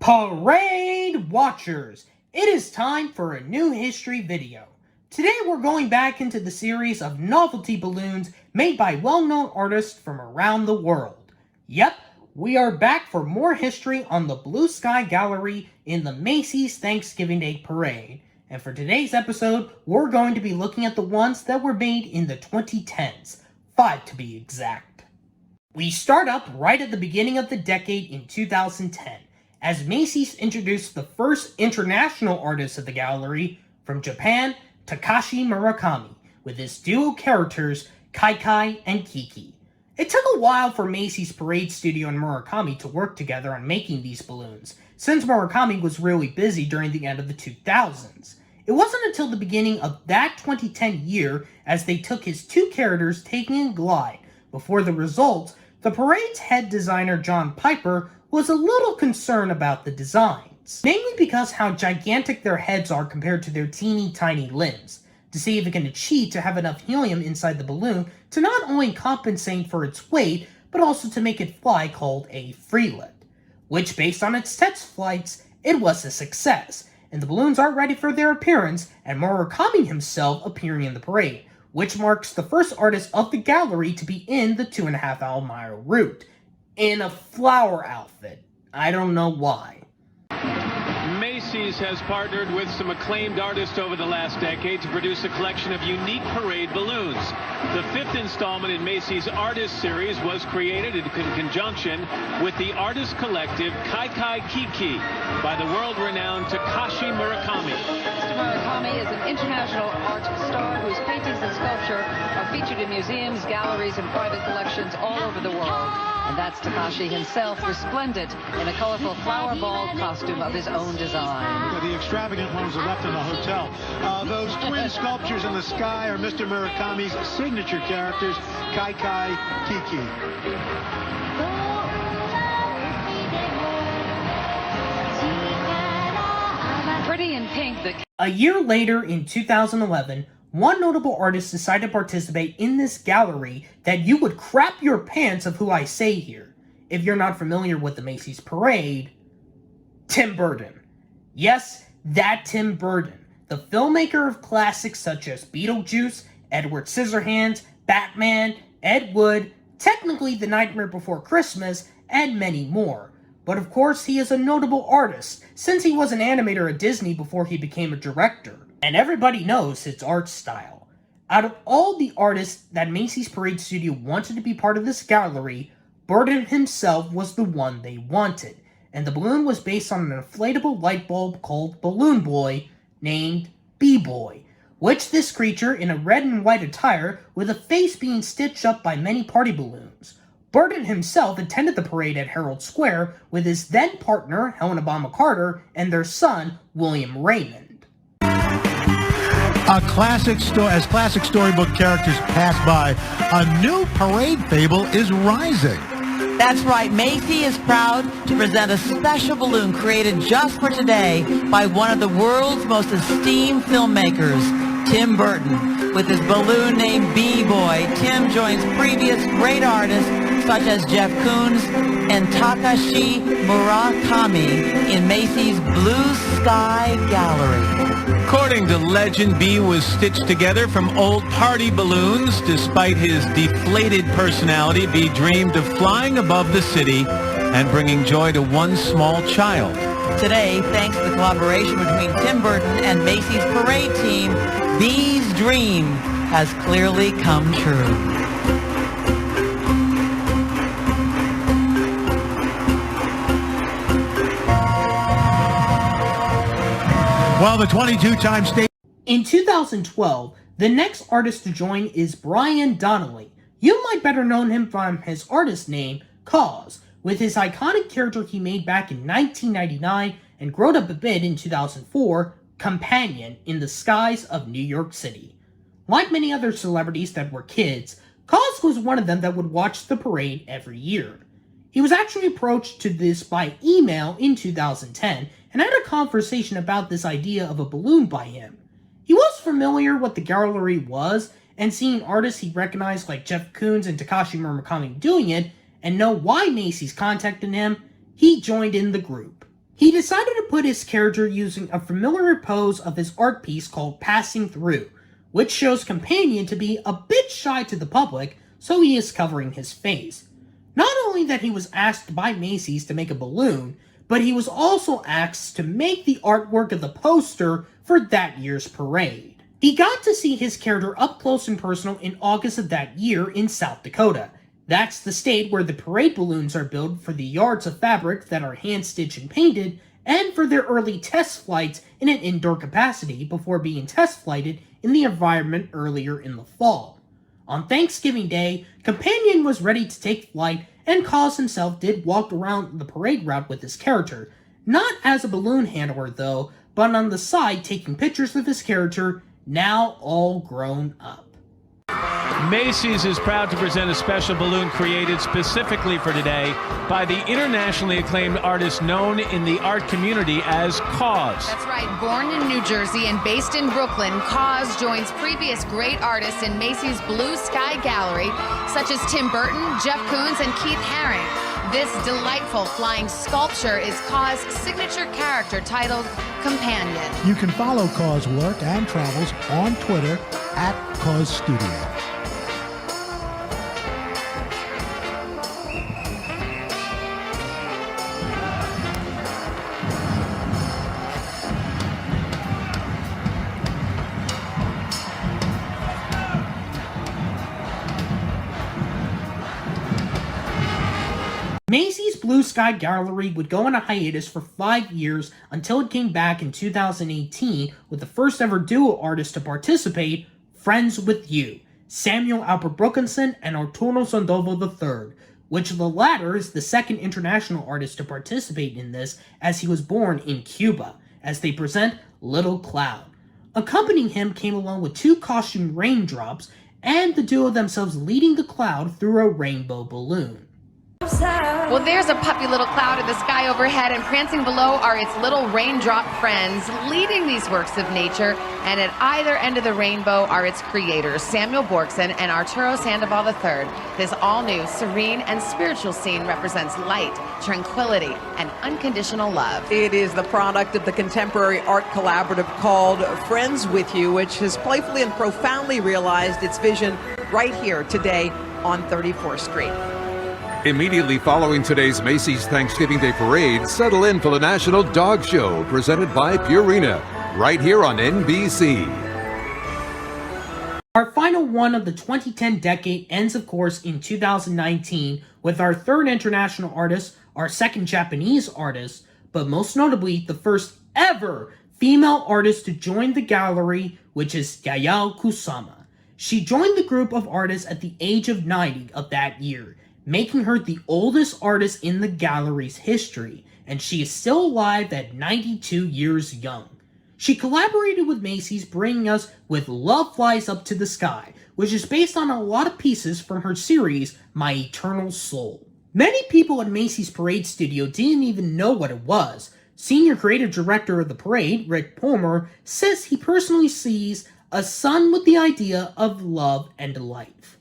Parade Watchers! It is time for a new history video. Today we're going back into the series of novelty balloons made by well-known artists from around the world. Yep, we are back for more history on the Blue Sky Gallery in the Macy's Thanksgiving Day Parade. And for today's episode, we're going to be looking at the ones that were made in the 2010s, 5 to be exact. We start up right at the beginning of the decade in 2010. As Macy's introduced the first international artist of the gallery, from Japan, Takashi Murakami, with his duo characters, KaiKai and Kiki. It took a while for Macy's Parade Studio and Murakami to work together on making these balloons, since Murakami was really busy during the end of the 2000s. It wasn't until the beginning of that 2010 year, as they took his two characters taking a glide, before the results, the parade's head designer John Piper was a little concerned about the designs, mainly because how gigantic their heads are compared to their teeny tiny limbs, to see if it can achieve to have enough helium inside the balloon to not only compensate for its weight, but also to make it fly, called a freelet, which based on its test flights, it was a success, and the balloons are ready for their appearance, and Murakami himself appearing in the parade, which marks the first artist of the gallery to be in the 2.5 mile route. In a flower outfit. I don't know why. Macy's has partnered with some acclaimed artists over the last decade to produce a collection of unique parade balloons. The fifth installment in Macy's Artist Series was created in conjunction with the artist collective KaiKai Kiki by the world-renowned Takashi Murakami. Mr. Murakami is an international art star whose paintings and sculpture are featured in museums, galleries, and private collections all over the world. And that's Takashi himself, resplendent in a colorful flower ball costume of his own design. The extravagant ones are left in the hotel. Those twin sculptures in the sky are Mr. Murakami's signature characters, KaiKai, Kiki. Pretty in pink, A year later, in 2011, one notable artist decided to participate in this gallery that you would crap your pants of who I say here. If you're not familiar with the Macy's Parade, Tim Burton. Yes, that Tim Burton, the filmmaker of classics such as Beetlejuice, Edward Scissorhands, Batman, Ed Wood, technically The Nightmare Before Christmas, and many more. But of course, he is a notable artist, since he was an animator at Disney before he became a director. And everybody knows his art style. Out of all the artists that Macy's Parade Studio wanted to be part of this gallery, Burton himself was the one they wanted, and the balloon was based on an inflatable light bulb called Balloon Boy, named B-Boy, which this creature in a red and white attire with a face being stitched up by many party balloons. Burton himself attended the parade at Herald Square with his then partner, Helena Bonham Carter, and their son, William Raymond. As classic storybook characters pass by, a new parade fable is rising. That's right, Macy is proud to present a special balloon created just for today by one of the world's most esteemed filmmakers, Tim Burton. With his balloon named B-Boy, Tim joins previous great artists such as Jeff Koons and Takashi Murakami in Macy's Blue Sky Gallery. According to legend, B was stitched together from old party balloons. Despite his deflated personality, B dreamed of flying above the city and bringing joy to one small child. Today, thanks to the collaboration between Tim Burton and Macy's Parade team, B's dream has clearly come true. While the 22-time state... In 2012, the next artist to join is Brian Donnelly. You might better know him from his artist name, Kaws, with his iconic character he made back in 1999 and growed up a bit in 2004, Companion in the Skies of New York City. Like many other celebrities that were kids, Kaws was one of them that would watch the parade every year. He was actually approached to this by email in 2010 and had a conversation about this idea of a balloon by him. He was familiar what the gallery was, and seeing artists he recognized like Jeff Koons and Takashi Murakami doing it, and know why Macy's contacted him, he joined in the group. He decided to put his character using a familiar pose of his art piece called Passing Through, which shows Companion to be a bit shy to the public, so he is covering his face. Not only that he was asked by Macy's to make a balloon, but he was also asked to make the artwork of the poster for that year's parade. He got to see his character up close and personal in August of that year in South Dakota. That's the state where the parade balloons are built for the yards of fabric that are hand-stitched and painted, and for their early test flights in an indoor capacity before being test flighted in the environment earlier in the fall. On Thanksgiving Day, Companion was ready to take flight, and Kaws himself did walk around the parade route with his character, not as a balloon handler though, but on the side taking pictures of his character, now all grown up. Macy's is proud to present a special balloon created specifically for today by the internationally acclaimed artist known in the art community as Kaws. That's right. Born in New Jersey and based in Brooklyn, Kaws joins previous great artists in Macy's Blue Sky Gallery, such as Tim Burton, Jeff Koons, and Keith Haring. This delightful flying sculpture is Kaws' signature character titled Companion. You can follow Kaws' work and travels on Twitter at Kaws Studio. Macy's Blue Sky Gallery would go on a hiatus for 5 years until it came back in 2018 with the first ever duo artist to participate, FriendsWithYou, Samuel Albert Brookinson and Arturo Sandoval III, which the latter is the second international artist to participate in this as he was born in Cuba, as they present Little Cloud. Accompanying him came along with 2 costumed raindrops and the duo themselves leading the cloud through a rainbow balloon. Well, there's a puppy little cloud in the sky overhead, and prancing below are its little raindrop friends leading these works of nature, and at either end of the rainbow are its creators, Samuel Borkson and Arturo Sandoval III. This all-new, serene, and spiritual scene represents light, tranquility, and unconditional love. It is the product of the contemporary art collaborative called FriendsWithYou, which has playfully and profoundly realized its vision right here today on 34th Street. Immediately following today's Macy's Thanksgiving Day Parade, settle in for the National Dog Show presented by Purina, right here on NBC. Our final one of the 2010 decade ends, of course, in 2019 with our third international artist, our second Japanese artist, but most notably the first ever female artist to join the gallery, which is Yayoi Kusama. She joined the group of artists at the age of 90 of that year, making her the oldest artist in the gallery's history, and she is still alive at 92 years young. She collaborated with Macy's, bringing us with Love Flies Up to the Sky, which is based on a lot of pieces from her series, My Eternal Soul. Many people at Macy's Parade Studio didn't even know what it was. Senior creative director of the parade, Rick Palmer, says he personally sees a sun with the idea of love and life.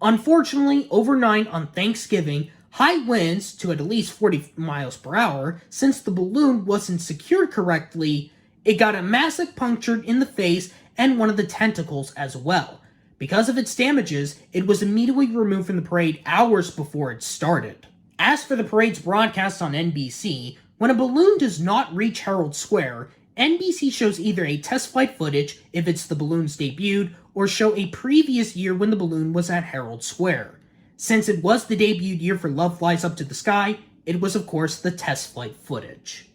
Unfortunately, overnight on Thanksgiving, high winds to at least 40 miles per hour, since the balloon wasn't secured correctly, it got a massive puncture in the face and one of the tentacles as well. Because of its damages, it was immediately removed from the parade hours before it started. As for the parade's broadcast on NBC, when a balloon does not reach Herald Square, NBC shows either a test flight footage, if it's the balloon's debuted, or show a previous year when the balloon was at Herald Square. Since it was the debut year for Love Flies Up to the Sky, it was of course the test flight footage.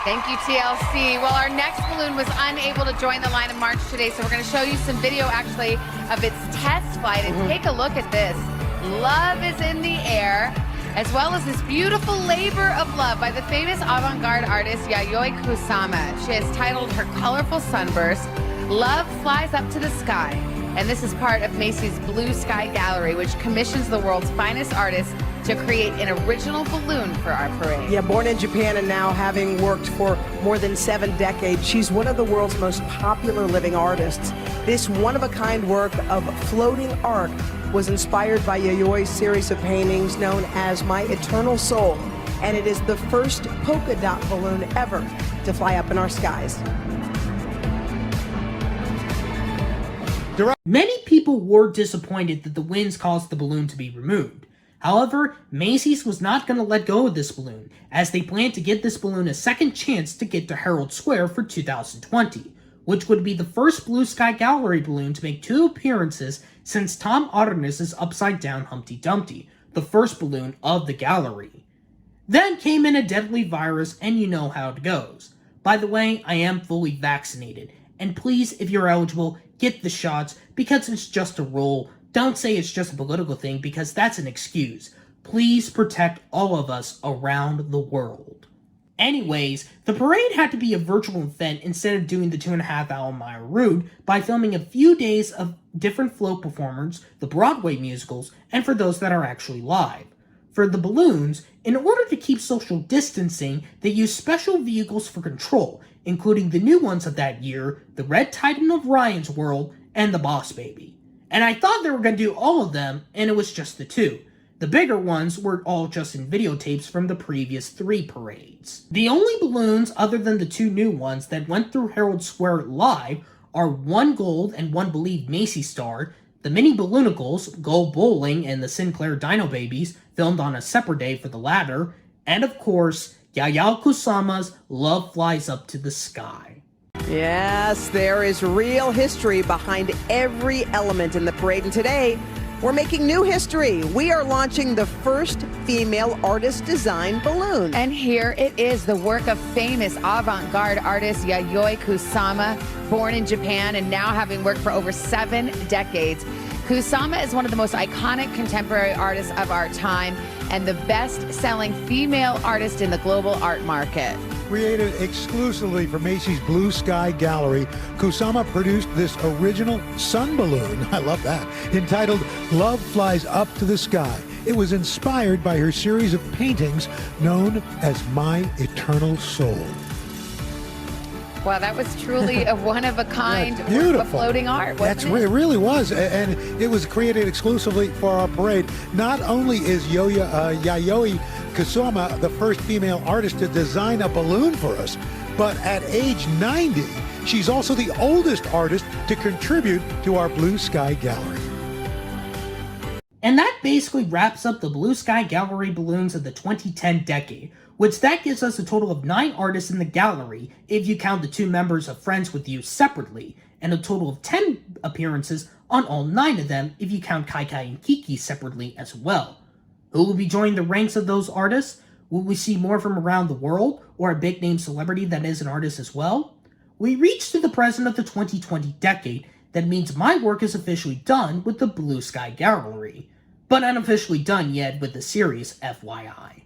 Thank you, TLC. Well, our next balloon was unable to join the line of march today, so we're going to show you some video, actually, of its test flight. And take a look at this. Love is in the air, as well as this beautiful labor of love by the famous avant-garde artist Yayoi Kusama. She has titled her colorful sunburst, Love Flies Up to the Sky. And this is part of Macy's Blue Sky Gallery, which commissions the world's finest artists to create an original balloon for our parade. Yeah, born in Japan and now having worked for more than 7 decades, she's one of the world's most popular living artists. This one-of-a-kind work of floating art was inspired by Yayoi's series of paintings known as My Eternal Soul, and it is the first polka dot balloon ever to fly up in our skies. Many people were disappointed that the winds caused the balloon to be removed. However, Macy's was not going to let go of this balloon, as they planned to give this balloon a second chance to get to Herald Square for 2020, which would be the first Blue Sky Gallery balloon to make 2 appearances since Tom Artemis's Upside Down Humpty Dumpty, the first balloon of the gallery. Then came in a deadly virus, and you know how it goes. By the way, I am fully vaccinated, and please, if you're eligible, get the shots, because it's just a rule. Don't say it's just a political thing, because that's an excuse. Please protect all of us around the world. Anyways, the parade had to be a virtual event instead of doing the 2.5-hour route by filming a few days of different float performers, the Broadway musicals, and for those that are actually live. For the balloons, in order to keep social distancing, they used special vehicles for control, including the new ones of that year, the Red Titan of Ryan's World, and the Boss Baby. And I thought they were going to do all of them, and it was just the 2. The bigger ones were all just in videotapes from the previous 3 parades. The only balloons other than the 2 new ones that went through Herald Square live are 1 gold and 1 believed Macy star, the Mini Balloonicles, Go Bowling, and the Sinclair Dino Babies, filmed on a separate day for the latter, and of course, Yayoi Kusama's Love Flies Up to the Sky. Yes, there is real history behind every element in the parade, and today we're making new history. We are launching the first female artist-designed balloon. And here it is, the work of famous avant-garde artist Yayoi Kusama, born in Japan and now having worked for over 7 decades. Kusama is one of the most iconic contemporary artists of our time and the best-selling female artist in the global art market. Created exclusively for Macy's Blue Sky Gallery, Kusama produced this original sun balloon, I love that, entitled Love Flies Up to the Sky. It was inspired by her series of paintings known as My Eternal Soul. Wow, that was truly a one-of-a-kind beautiful floating art, wasn't it? It really was, and it was created exclusively for our parade. Not only is Yayoi Kusama the first female artist to design a balloon for us, but at age 90, she's also the oldest artist to contribute to our Blue Sky Gallery. And that basically wraps up the Blue Sky Gallery balloons of the 2010 decade, which that gives us a total of 9 artists in the gallery if you count the 2 members of Friends With You separately, and a total of 10 appearances on all 9 of them if you count KaiKai and Kiki separately as well. Who will be joining the ranks of those artists? Will we see more from around the world, or a big-name celebrity that is an artist as well? We reach to the present of the 2020 decade. That means my work is officially done with the Blue Sky Gallery, but unofficially done yet with the series FYI.